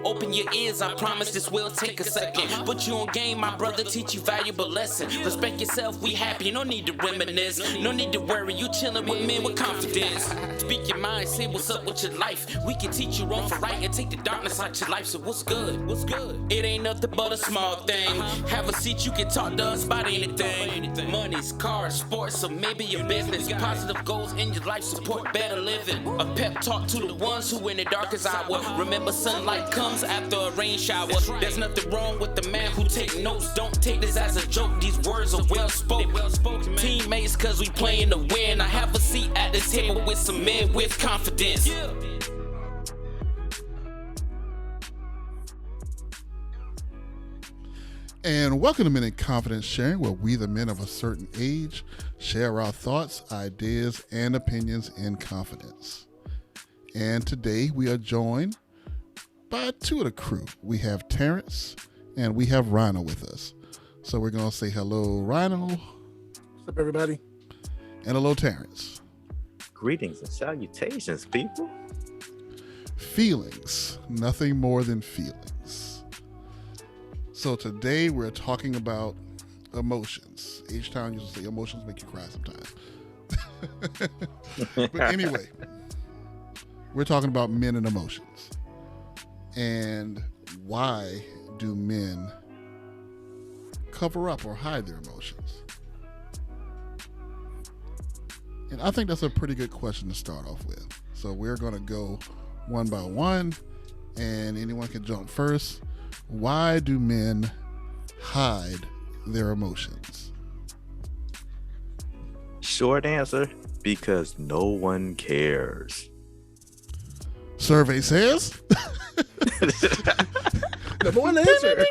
Open your ears, I promise this will take a second. Put you on game, my brother, teach you valuable lesson. Respect yourself, we happy, no need to reminisce. No need to worry, you chillin' with men with confidence. Speak your mind, say what's up with your life. We can teach you wrong for right and take the darkness out your life. So what's good? What's good? It ain't nothing but a small thing. Have a seat, you can talk to us about anything. Money's, cars, sports, or maybe your business. Positive goals in your life support better living. A pep talk to the ones who in the darkest hour. Remember, sunlight comes after a rain shower. There's nothing wrong with the man who take notes. Don't take this as a joke. These words are well spoken. Teammates, cause we playing to win. I have a seat at this table with some men with confidence. And welcome to Men in Confidence Sharing, where we, the men of a certain age, share our thoughts, ideas, and opinions in confidence. And today we are joined by two of the crew. We have Terrence and we have Rhino with us. So we're going to say hello, Rhino. What's up, everybody? And hello, Terrence. Greetings and salutations, people. Feelings, nothing more than feelings. So today we're talking about emotions. H-Town used to say emotions make you cry sometimes. But anyway, we're talking about men and emotions. And why do men cover up or hide their emotions? And I think that's a pretty good question to start off with. So we're going to go one by one, and anyone can jump first. Why do men hide their emotions? Short answer, because no one cares. Survey says. Number one answer.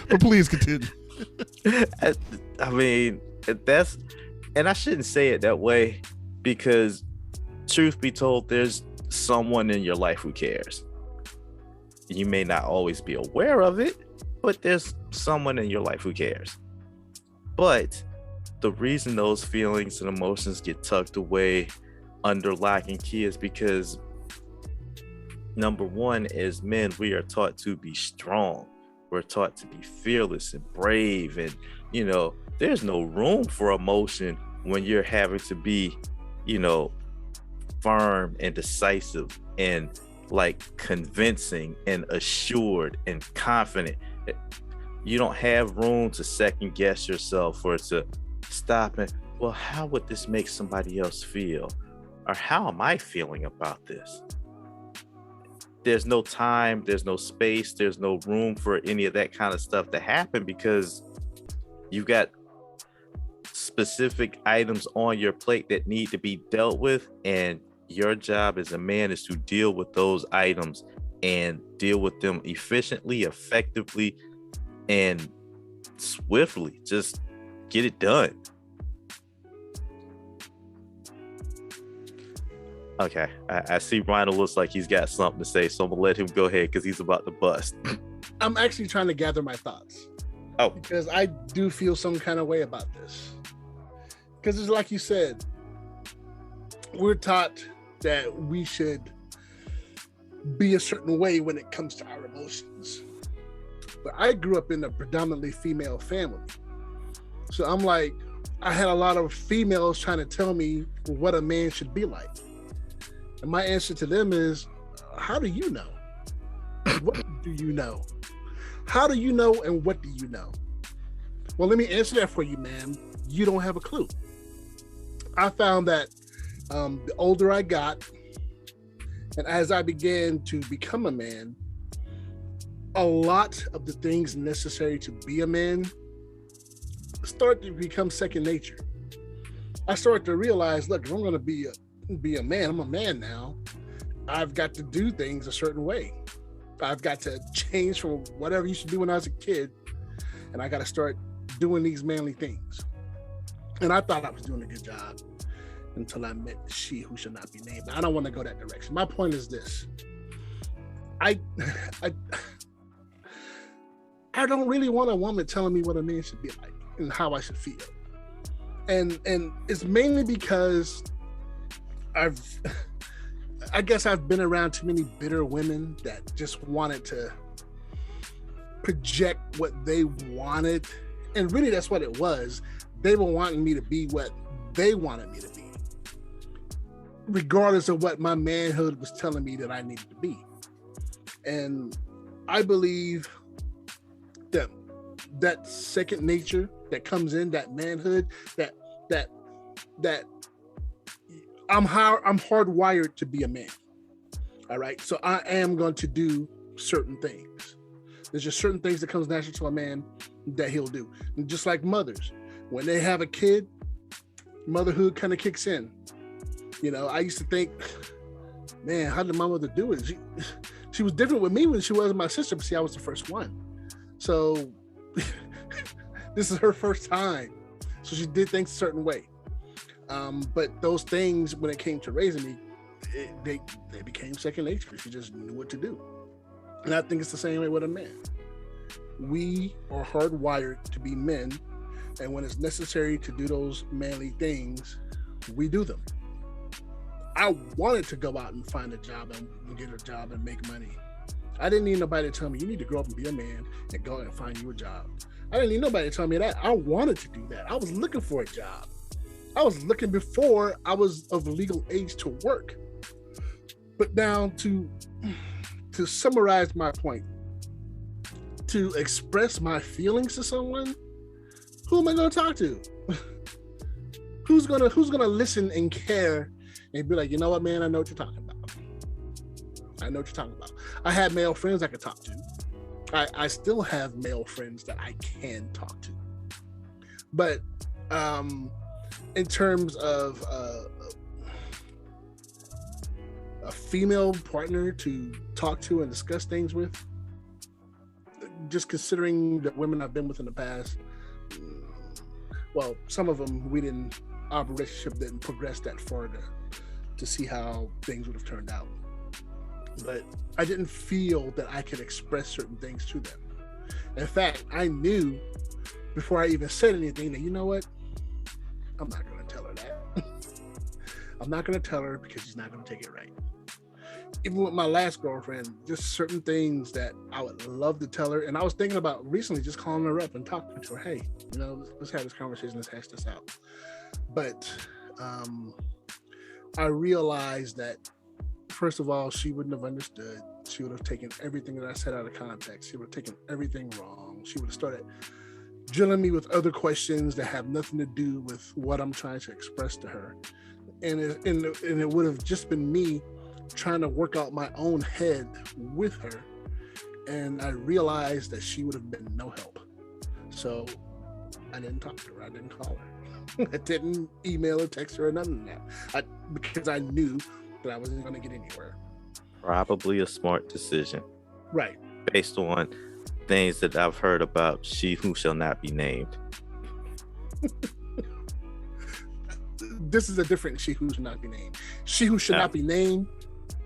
But please continue. I mean, that's, and I shouldn't say it that way, because truth be told, there's someone in your life who cares. You may not always be aware of it, but there's someone in your life who cares. But the reason those feelings and emotions get tucked away under lock and key is because, number one, as men, we are taught to be strong. We're taught to be fearless and brave, and there's no room for emotion when you're having to be firm and decisive and like convincing and assured and confident. You don't have room to second guess yourself or to stop and, well, how would this make somebody else feel? Or how am I feeling about this? There's no time, there's no space, there's no room for any of that kind of stuff to happen, because you've got specific items on your plate that need to be dealt with, and your job as a man is to deal with those items and deal with them efficiently, effectively, and swiftly. Just get it done. Okay, I see Rhino looks like he's got something to say, so I'm gonna let him go ahead because he's about to bust. I'm actually trying to gather my thoughts. Oh, because I do feel some kind of way about this. Because it's like you said, we're taught that we should be a certain way when it comes to our emotions. But I grew up in a predominantly female family. So I'm like, I had a lot of females trying to tell me what a man should be like. And my answer to them is, how do you know? What do you know? How do you know, and what do you know? Well, let me answer that for you, ma'am. You don't have a clue. I found that the older I got, and as I began to become a man, a lot of the things necessary to be a man start to become second nature. I started to realize, look, if I'm going to be a man, I'm a man now. I've got to do things a certain way. I've got to change from whatever I used to do when I was a kid, and I got to start doing these manly things. And I thought I was doing a good job until I met she who shall not be named. I don't want to go that direction. My point is this. I don't really want a woman telling me what a man should be like and how I should feel. And it's mainly because I guess I've been around too many bitter women that just wanted to project what they wanted. And really that's what it was. They were wanting me to be what they wanted me to be, regardless of what my manhood was telling me that I needed to be. And I believe that that second nature that comes in, that manhood, that I'm hardwired to be a man. All right. So I am going to do certain things. There's just certain things that comes natural to a man that he'll do. And just like mothers, when they have a kid, motherhood kind of kicks in. You know, I used to think, man, how did my mother do it? She was different with me when she was my sister, but see, I was the first one. So this is her first time. So she did things a certain way. But those things, when it came to raising me, they became second nature. She just knew what to do. And I think it's the same way with a man. We are hardwired to be men. And when it's necessary to do those manly things, we do them. I wanted to go out and find a job and get a job and make money. I didn't need nobody to tell me, you need to grow up and be a man and go out and find you a job. I didn't need nobody to tell me that. I wanted to do that. I was looking for a job. I was looking before I was of legal age to work. But now to summarize my point, to express my feelings to someone, who am I going to talk to? Who's gonna listen and care and be like, you know what, man, I know what you're talking about. I know what you're talking about. I had male friends I could talk to. I still have male friends that I can talk to. But in terms of a female partner to talk to and discuss things with, just considering the women I've been with in the past, well, some of them our relationship didn't progress that far to see how things would have turned out. But I didn't feel that I could express certain things to them. In fact, I knew before I even said anything that, you know what, I'm not going to tell her that. I'm not going to tell her because she's not going to take it right. Even with my last girlfriend, just certain things that I would love to tell her. And I was thinking about recently just calling her up and talking to her. Hey, you know, let's have this conversation. Let's hash this out. But I realized that, first of all, she wouldn't have understood. She would have taken everything that I said out of context. She would have taken everything wrong. She would have started drilling me with other questions that have nothing to do with what I'm trying to express to her. And it would have just been me trying to work out my own head with her. And I realized that she would have been no help. So I didn't talk to her. I didn't call her. I didn't email or text her or nothing of that. Because I knew that I wasn't going to get anywhere. Probably a smart decision. Right. Based on things that I've heard about she who shall not be named. This is a different she who should not be named. She who should not be named,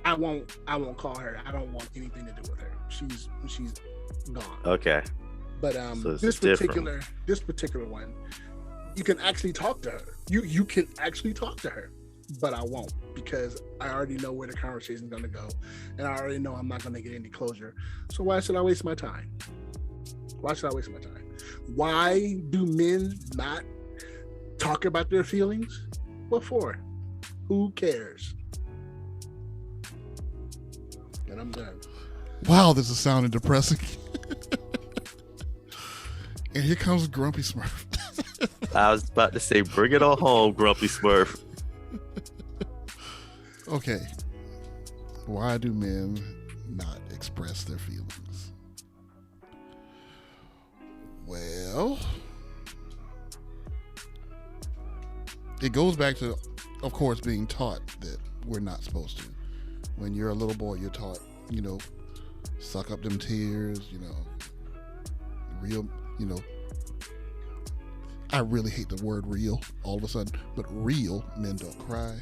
I won't call her. I don't want anything to do with her. She's gone. Okay. But So this particular one, you can actually talk to her. You can actually talk to her, but I won't, because I already know where the conversation is going to go, and I already know I'm not going to get any closure. So why should I waste my time? Why should I waste my time? Why do men not talk about their feelings? What for? Who cares? And I'm done. Wow, this is sounding depressing. And here comes Grumpy Smurf. I was about to say, bring it on home, Grumpy Smurf. Okay. Why do men not express their feelings? Well, it goes back to, of course, being taught that we're not supposed to. When you're a little boy, you're taught, suck up them tears, real, I really hate the word real all of a sudden, but real men don't cry.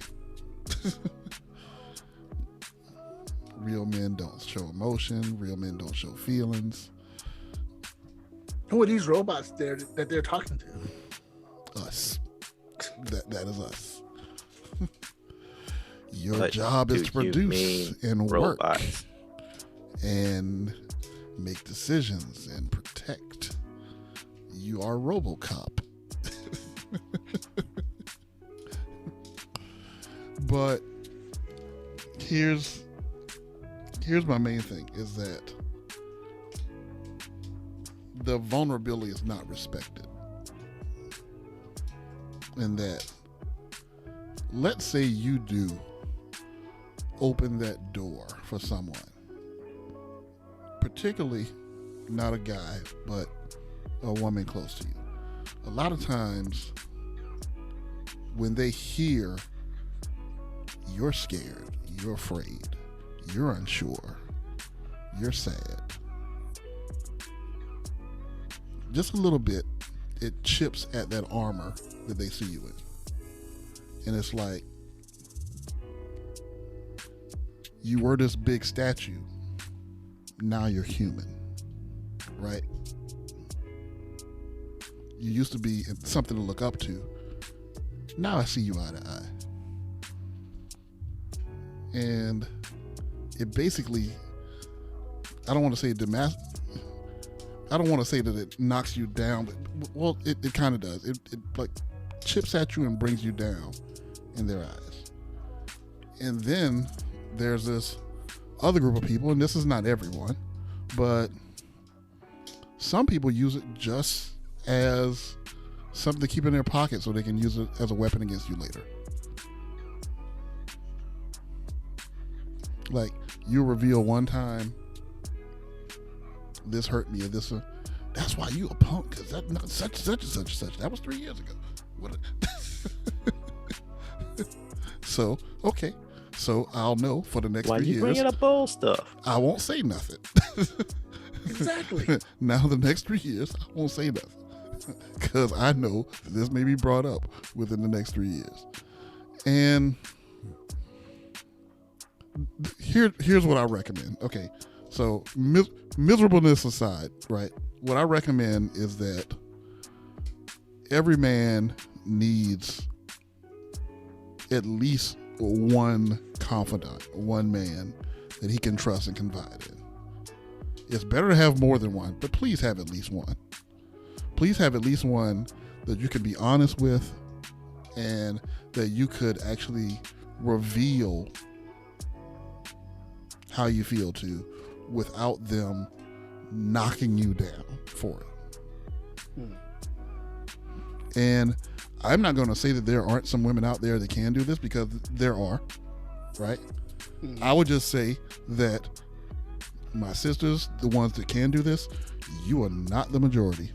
Real men don't show emotion. Real men don't show feelings. Who are these robots that they're talking to? Us. That is us. Your What job is do to you produce mean, and work robots? and make decisions and protect. You are RoboCop. But here's my main thing is that the vulnerability is not respected. And that, let's say you do open that door for someone, particularly not a guy, but a woman close to you. A lot of times when they hear you're scared, you're afraid, you're unsure, you're sad, just a little bit, it chips at that armor that they see you in. And it's like, you were this big statue, now you're human, right? You used to be something to look up to. Now I see you eye to eye. And it basically, I don't want to say that it knocks you down, but well, it kind of does. It like chips at you and brings you down in their eyes. And then there's this other group of people, and this is not everyone, but some people use it just as something to keep in their pocket so they can use it as a weapon against you later. Like, you reveal one time, this hurt me, or this, that's why you a punk, because that not such and such. That was 3 years ago. What? So, okay. So I'll know for the next 3 years. Why you bringing up old stuff? I won't say nothing. Exactly. Now the next 3 years, I won't say nothing. Because I know that this may be brought up within the next 3 years. And here's what I recommend. Okay, so miserableness aside, right? What I recommend is that every man needs at least one confidant, one man that he can trust and confide in. It's better to have more than one, but please have at least one. Please have at least one that you can be honest with and that you could actually reveal how you feel to without them knocking you down for it. And I'm not going to say that there aren't some women out there that can do this, because there are, right? I would just say that my sisters, the ones that can do this, you are not the majority.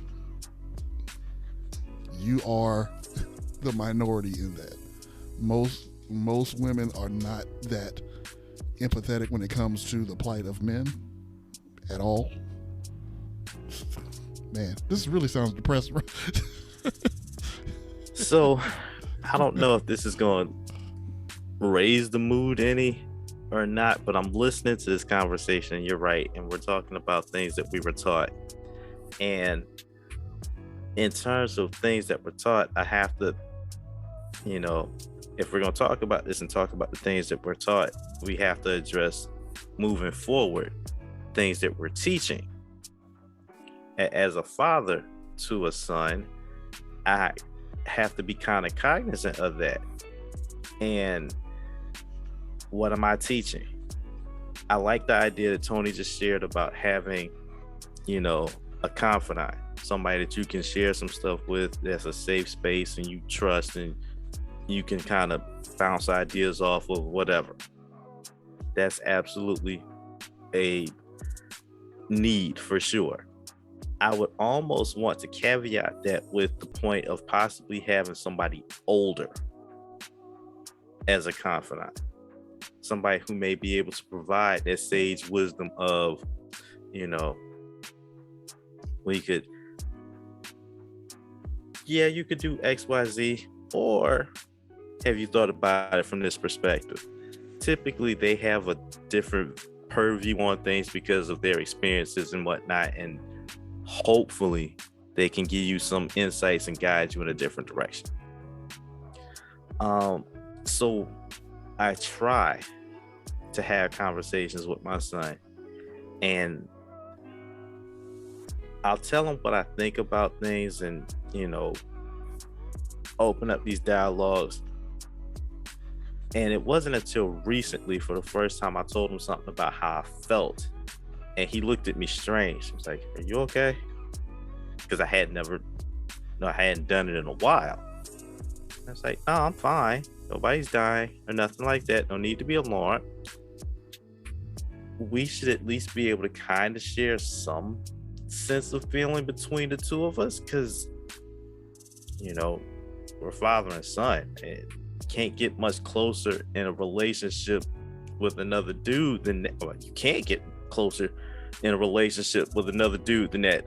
You are the minority in that. Most women are not that empathetic when it comes to the plight of men at all. Man, this really sounds depressing. So I don't know if this is going to raise the mood any or not, but I'm listening to this conversation, and you're right, and we're talking about things that we were taught. And in terms of things that were taught, I have to, if we're going to talk about this and talk about the things that we're taught, we have to address moving forward things that we're teaching. As a father to a son, I have to be kind of cognizant of that. And what am I teaching? I like the idea that Tony just shared about having, a confidant, somebody that you can share some stuff with, that's a safe space and you trust, and you can kind of bounce ideas off of whatever. That's absolutely a need for sure. I would almost want to caveat that with the point of possibly having somebody older as a confidant, somebody who may be able to provide that sage wisdom of, you could do XYZ, or have you thought about it from this perspective? Typically, they have a different purview on things because of their experiences and whatnot, and hopefully they can give you some insights and guide you in a different direction. So I try to have conversations with my son, and I'll tell him what I think about things, and open up these dialogues. And it wasn't until recently, for the first time, I told him something about how I felt, and he looked at me strange. He was like, "Are you okay?" Because I hadn't done it in a while. I was like, "No, I'm fine. Nobody's dying or nothing like that. No need to be alarmed. We should at least be able to kind of share some sense of feeling between the two of us, because we're father and son, and can't get much closer in a relationship with another dude than that. Well, you can't get closer in a relationship with another dude than that.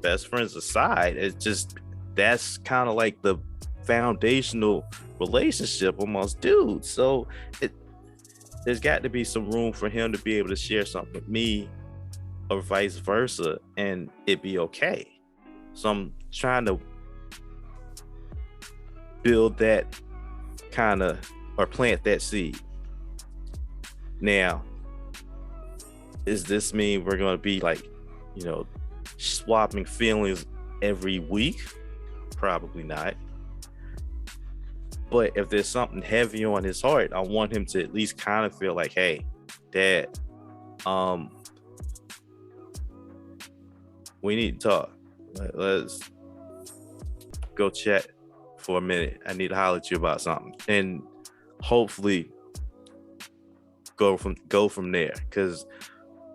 Best friends aside, it's just, that's kind of like the foundational relationship amongst dudes. So there's got to be some room for him to be able to share something with me, or vice versa, and it be okay." So I'm trying to build that kind of, or plant that seed. Now, does this mean we're going to be like, swapping feelings every week? Probably not. But if there's something heavy on his heart, I want him to at least kind of feel like, "Hey, Dad, we need to talk. Let's go chat for a minute. I need to holler at you about something," and hopefully go from there. Because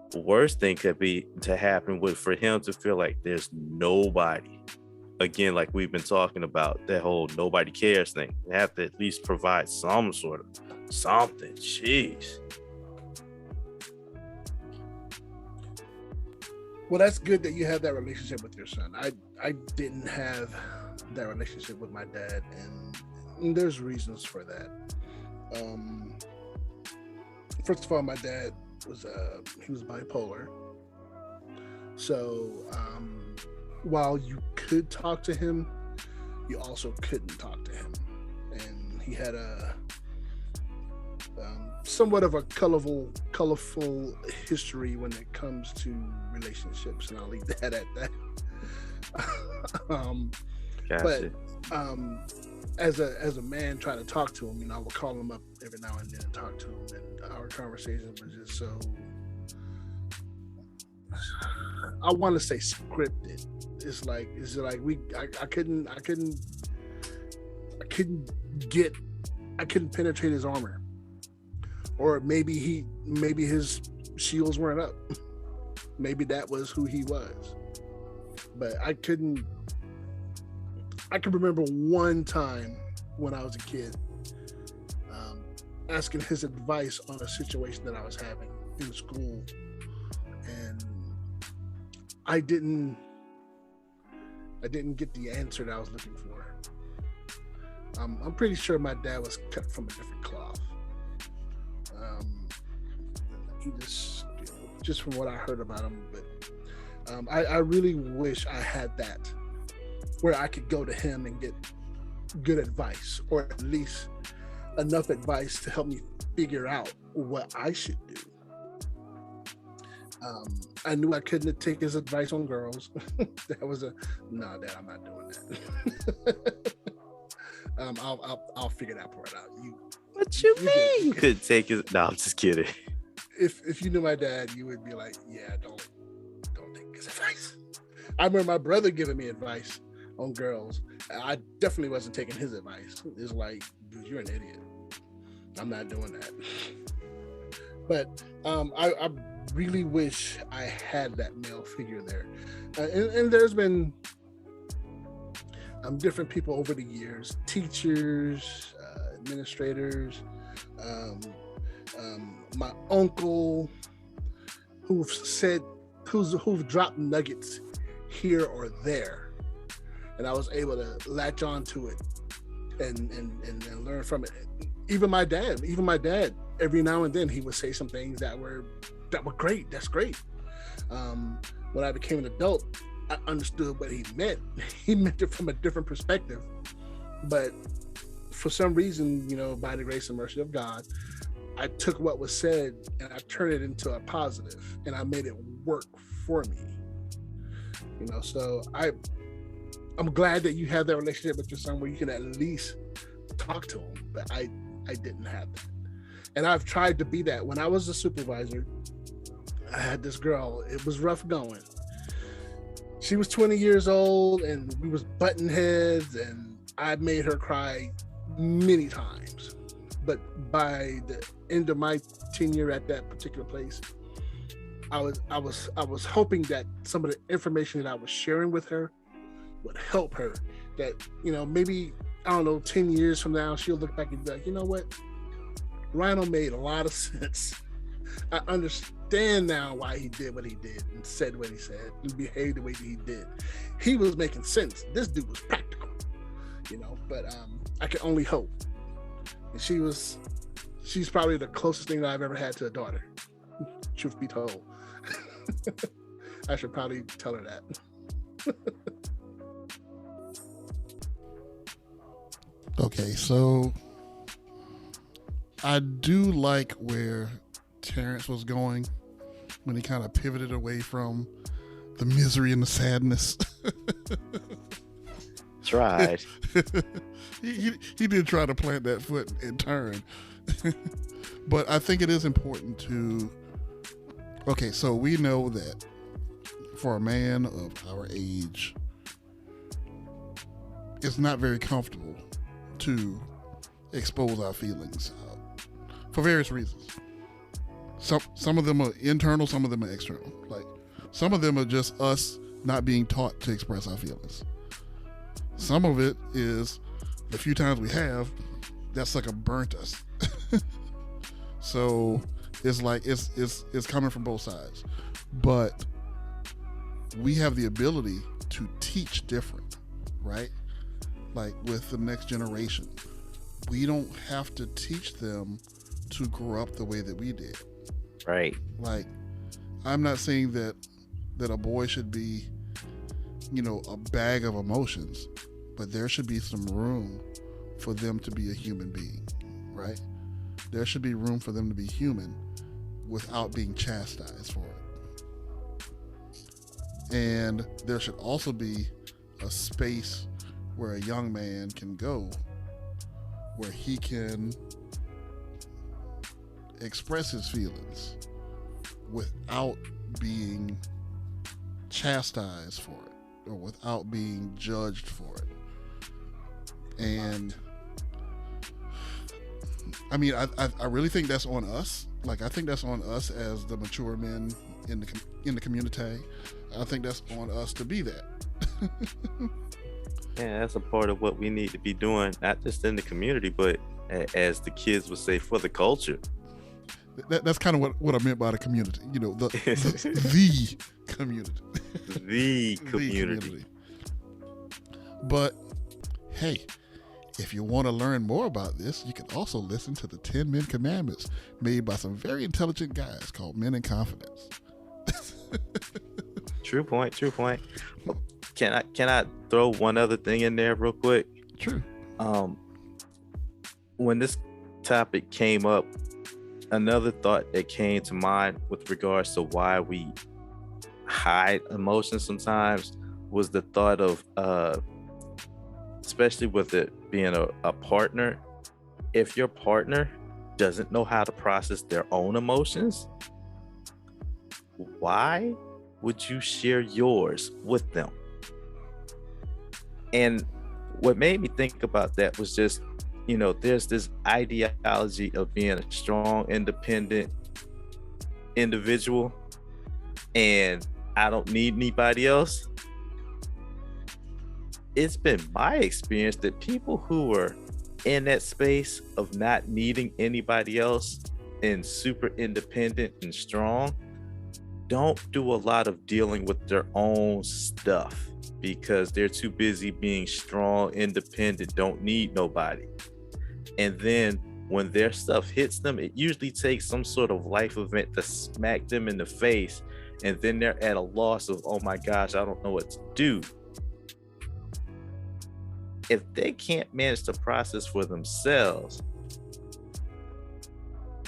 the worst thing could be to happen would for him to feel like there's nobody. Again, like we've been talking about, that whole nobody cares thing. They have to at least provide some sort of something. Jeez. Well, that's good that you have that relationship with your son. I didn't have that relationship with my dad, and there's reasons for that. First of all, my dad was bipolar. So while you could talk to him, you also couldn't talk to him, and he had a somewhat of a colorful history when it comes to relationships, and I'll leave that at that. Gotcha. But as a man trying to talk to him, I would call him up every now and then and talk to him, and our conversations were just so, I want to say, scripted. It's like I couldn't penetrate his armor, or maybe his shields weren't up. Maybe that was who he was, but I can remember one time when I was a kid, asking his advice on a situation that I was having in school, and I didn't get the answer that I was looking for. I'm pretty sure my dad was cut from a different cloth. He just from what I heard about him, but I really wish I had that, where I could go to him and get good advice, or at least enough advice to help me figure out what I should do. I knew I couldn't take his advice on girls. That was no, Dad, I'm not doing that. I'll figure that part out. What you mean? You could take his? No, I'm just kidding. If you knew my dad, you would be like, yeah, don't take his advice. I remember my brother giving me advice on girls. I definitely wasn't taking his advice. It's like, dude, you're an idiot. I'm not doing that. But I really wish I had that male figure there. And there's been different people over the years, teachers, administrators, my uncle, who've dropped nuggets here or there, and I was able to latch on to it and learn from it. Even my dad, every now and then he would say some things that were great. That's great. When I became an adult, I understood what he meant. He meant it from a different perspective, but for some reason, by the grace and mercy of God, I took what was said and I turned it into a positive, and I made it work for me. So I'm glad that you have that relationship with your son where you can at least talk to him, but I didn't have that. And I've tried to be that. When I was a supervisor, I had this girl. It was rough going. She was 20 years old and we was butting heads, and I made her cry many times. But by the end of my tenure at that particular place, I was hoping that some of the information that I was sharing with her would help her. That, maybe, I don't know, 10 years from now, she'll look back and be like, you know what? Rhino made a lot of sense. I understand now why he did what he did and said what he said and behaved the way that he did. He was making sense. This dude was practical, but I can only hope. And she's probably the closest thing that I've ever had to a daughter, truth be told. I should probably tell her that. Okay, so I do like where Terrence was going when he kind of pivoted away from the misery and the sadness. Tried. he did try to plant that foot and turn. But I think it is important to, okay, so we know that for a man of our age, it's not very comfortable to expose our feelings for various reasons. Some of them are internal, some of them are external. Like, some of them are just us not being taught to express our feelings. Some of it is the few times we have, that sucker burnt us. So it's like it's coming from both sides. But we have the ability to teach different, right? Like with the next generation, we don't have to teach them to grow up the way that we did. Right. Like, I'm not saying that a boy should be, a bag of emotions, but there should be some room for them to be a human being, right? There should be room for them to be human without being chastised for it. And there should also be a space where a young man can go where he can express his feelings without being chastised for it or without being judged for it. And I mean, I really think that's on us. Like, I think that's on us as the mature men in the community. I think that's on us to be that. Yeah, that's a part of what we need to be doing, not just in the community, but as the kids would say, for the culture. That's kind of what I meant by the community. The community. The community. But hey, if you want to learn more about this, you can also listen to the 10 Men Commandments made by some very intelligent guys called Men in Confidence. True point. Can I throw one other thing in there real quick? True. When this topic came up, another thought that came to mind with regards to why we hide emotions sometimes was the thought of, especially with it being a partner, if your partner doesn't know how to process their own emotions, why would you share yours with them? And what made me think about that was just, there's this ideology of being a strong, independent individual, and I don't need anybody else. It's been my experience that people who are in that space of not needing anybody else and super independent and strong don't do a lot of dealing with their own stuff because they're too busy being strong, independent, don't need nobody. And then when their stuff hits them, it usually takes some sort of life event to smack them in the face, and then they're at a loss of, oh my gosh, I don't know what to do. if they can't manage the process for themselves,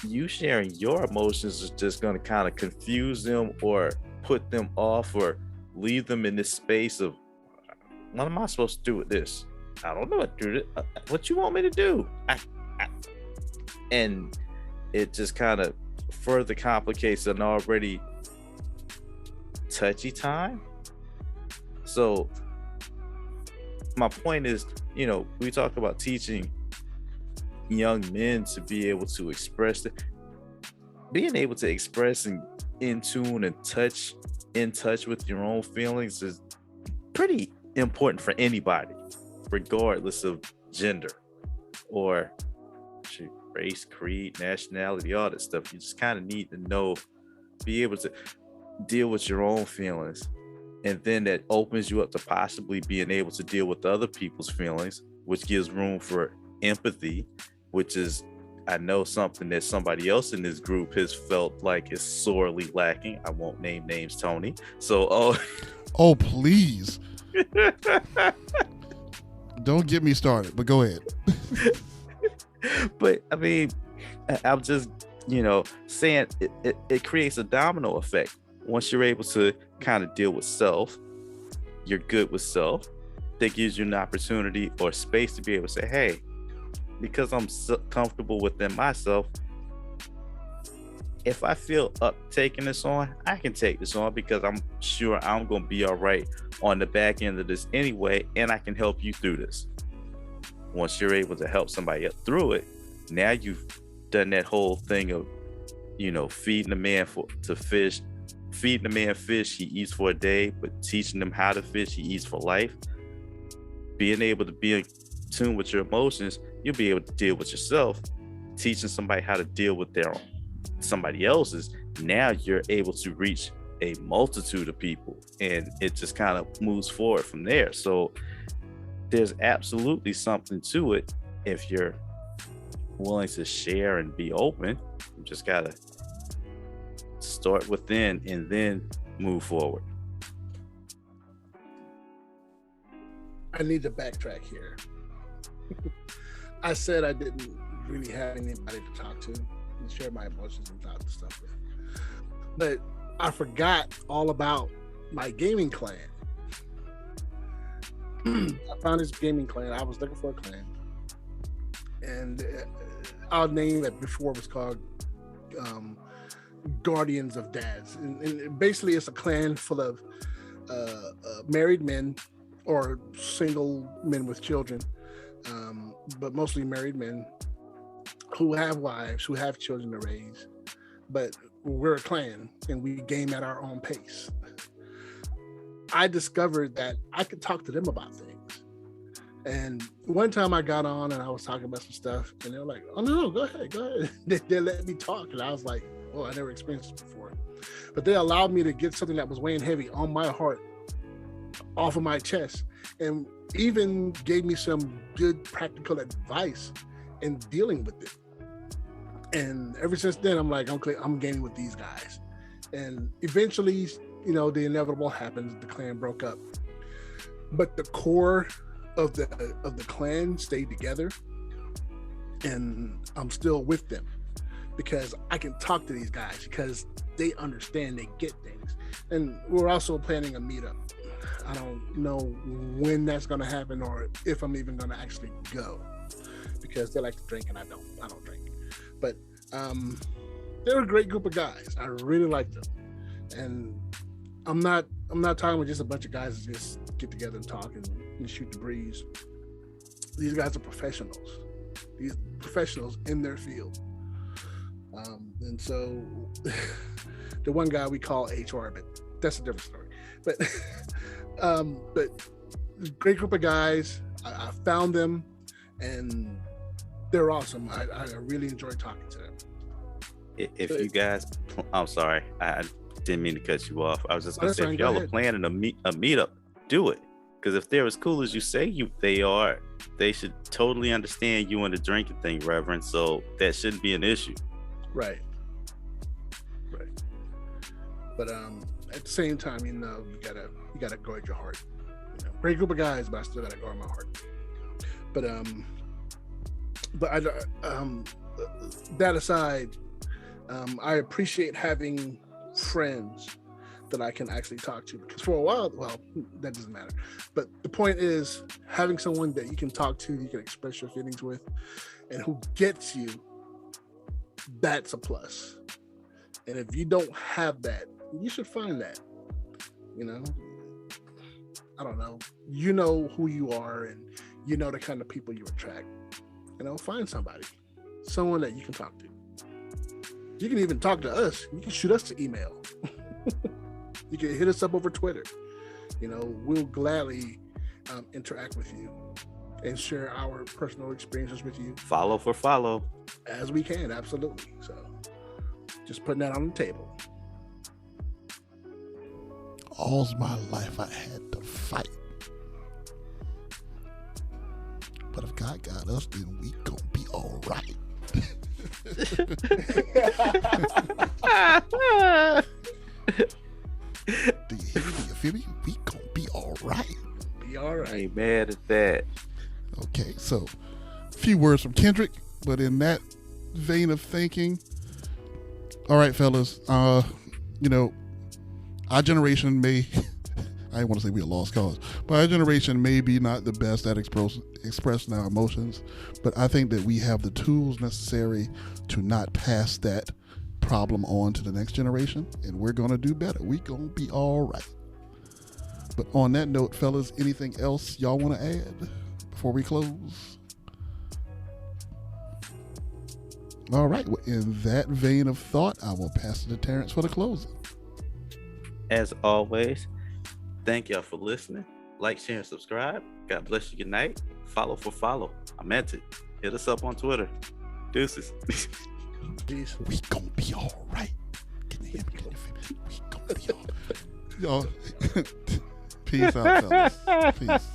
you sharing your emotions is just going to kind of confuse them or put them off or leave them in this space of, what am I supposed to do with this? I don't know what to do. What you want me to do? And it just kind of further complicates an already touchy time. So my point is, we talk about teaching young men to be able to express being able to express and in tune and in touch with your own feelings is pretty important for anybody, regardless of gender or race, creed, nationality, all that stuff. You just kind of need to be able to deal with your own feelings, and then that opens you up to possibly being able to deal with other people's feelings, which gives room for empathy, which is, I know, something that somebody else in this group has felt like is sorely lacking. I won't name names, Tony. So, oh, please. Don't get me started, but go ahead. But I mean, I'm just, saying it creates a domino effect. Once you're able to kind of deal with self, you're good with self. That gives you an opportunity or space to be able to say, hey, because I'm so comfortable within myself, if I feel up taking this on, I can take this on because I'm sure I'm going to be all right on the back end of this anyway, and I can help you through this. Once you're able to help somebody else through it, now you've done that whole thing of, feeding the man fish, he eats for a day, but teaching them how to fish, he eats for life. Being able to be in tune with your emotions, you'll be able to deal with yourself. Teaching somebody how to deal with somebody else's, now you're able to reach a multitude of people, and it just kind of moves forward from there. So there's absolutely something to it if you're willing to share and be open. You just gotta start within and then move forward. I need to backtrack here. I said I didn't really have anybody to talk to and share my emotions and talk to stuff with, but I forgot all about my gaming clan. I found this gaming clan. I was looking for a clan, and I'll name it. Before it was called Guardians of Dads, and basically it's a clan full of married men or single men with children, but mostly married men who have wives, who have children to raise. But we're a clan and we game at our own pace. I discovered that I could talk to them about things. And one time I got on and I was talking about some stuff, and they were like, oh no, go ahead. They let me talk. And I was like, oh, I never experienced this before. But they allowed me to get something that was weighing heavy on my heart off of my chest, and even gave me some good practical advice in dealing with it. And ever since then, I'm like, okay, I'm gaming with these guys. And eventually, the inevitable happens. The clan broke up, but the core of the clan stayed together, and I'm still with them because I can talk to these guys because they understand, they get things. And we're also planning a meetup. I don't know when that's going to happen or if I'm even going to actually go, because they like to drink and I don't drink. But they're a great group of guys. I really like them. And I'm not talking with just a bunch of guys that just get together and talk and shoot the breeze. These guys are professionals. These professionals in their field. And so the one guy we call HR, but that's a different story. But great group of guys. I found them and they're awesome. I really enjoy talking to them. If you guys, I'm sorry, I didn't mean to cut you off. I was just gonna say, if y'all are planning a meetup, do it. Because if they're as cool as you say they are, they should totally understand you and the drinking thing, Reverend. So that shouldn't be an issue. Right. But at the same time, you gotta guard your heart. Great group of guys, but I still gotta guard my heart. but that aside, I appreciate having friends that I can actually talk to, because for a while, well, that doesn't matter. But the point is having someone that you can talk to, you can express your feelings with, and who gets you, that's a plus. And if you don't have that, you should find that. You know, I don't know. You know who you are, and you know the kind of people you attract. You know, find someone that you can talk to. You can even talk to us. You can shoot us an email. You can hit us up over Twitter. You know, we'll gladly interact with you and share our personal experiences with you. Follow for follow. As we can, absolutely. So just putting that on the table. All my life I had to fight. But if God got us, then we gonna be all right. Do you hear me? You feel me? We gonna be all right. Be all right. Ain't mad at that. Okay, so a few words from Kendrick, but in that vein of thinking, all right, fellas, you know, our generation may, I don't want to say we're a lost cause, but our generation may be not the best at expressing our emotions, but I think that we have the tools necessary to not pass that problem on to the next generation, and we're going to do better. We're going to be all right. But on that note, fellas, anything else y'all want to add before we close? All right, well, in that vein of thought, I will pass it to Terrence for the closing. As always, thank y'all for listening. Like, share, and subscribe. God bless you. Good night. Follow for follow. I meant it. Hit us up on Twitter. Deuces. Peace. We gonna be all right. Can you hear me? Can you feel me? We gonna be all right. Y'all, peace out, fellas. Peace.